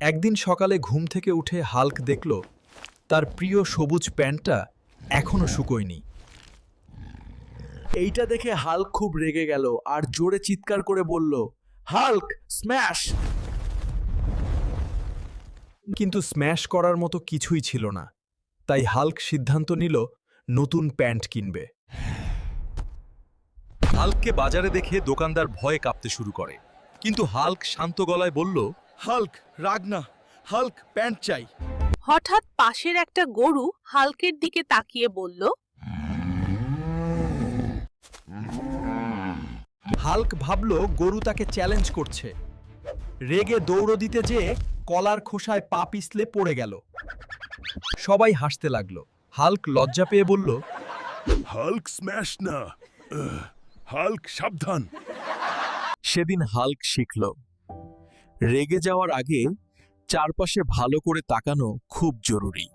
একদিন সকালে ঘুম থেকে উঠে হাল্ক দেখল তার প্রিয় সবুজ প্যান্টটা এখনো শুকোয়নি। এইটা দেখে হাল্ক খুব রেগে গেল আর জোরে চিৎকার করে বলল, হাল্ক স্ম্যাশ! কিন্তু স্ম্যাশ করার মতো কিছুই ছিল না। তাই হাল্ক সিদ্ধান্ত নিল নতুন প্যান্ট কিনবে। হাল্ককে বাজারে দেখে দোকানদার ভয়ে কাঁপতে শুরু করে, কিন্তু হাল্ক শান্ত গলায় বলল, হাল্ক রাগ না, হাল্ক প্যান্ট চাই। হঠাৎ পাশের একটা গরু হাল্কের দিকে তাকিয়ে বলল, হাল্ক ভাবল গরু তাকে চ্যালেঞ্জ করছে। রেগে দৌড় দিতে যেয়ে কলার খোসায় পা পিছলে পড়ে গেল। সবাই হাসতে লাগলো। হাল্ক লজ্জা পেয়ে বলল, হাল্ক স্ম্যাশ না, হাল্ক সাবধান। সেদিন হাল্ক শিখল রেগে যাওয়ার আগে চারপাশে ভালো করে তাকানো খুব জরুরি।